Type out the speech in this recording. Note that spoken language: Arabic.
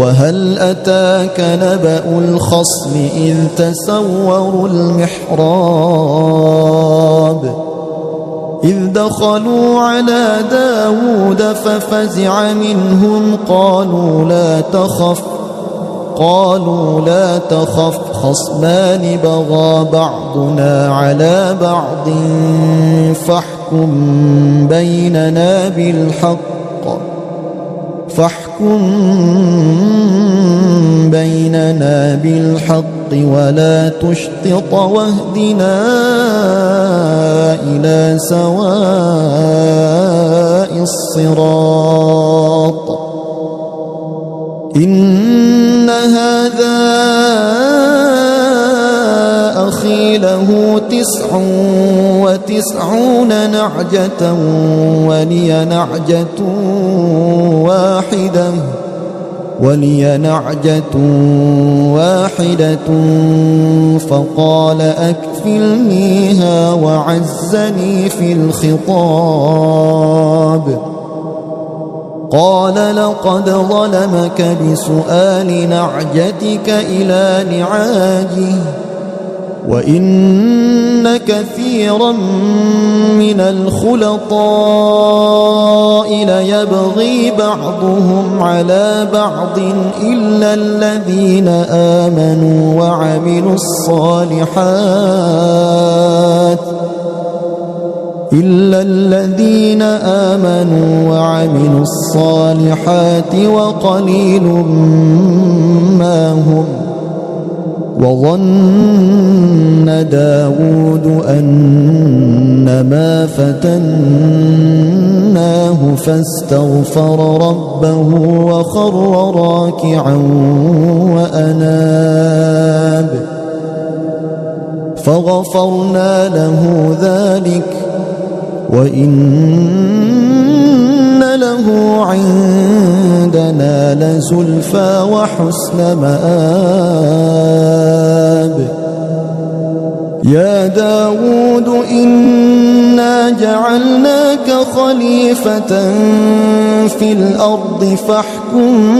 وهل أتاك نبأ الخصم إذ تسوروا المحراب إذ دخلوا على داود ففزع منهم قالوا لا تخف خصمان بغى بعضنا على بعض فاحكم بيننا بالحق ولا تشطط واهدنا إلى سواء الصراط إن هذا أخي له 99 نعجة ولي نعجة واحدة فقال أكفلنيها وعزني في الخطاب قال لقد ظلمك بسؤال نعجتك إلى نعاجه وإن كثيرا من الخلطاء ليبغي بعضهم على بعض إلا الذين آمنوا وعملوا الصالحات وقليل ما هم وظن داود أنما فتناه فاستغفر ربه وخر راكعا وأناب فغفرنا له ذلك وإن له عندنا لزلفى وحسن مآب يا داود إنا جعلناك خليفة في الأرض فاحكم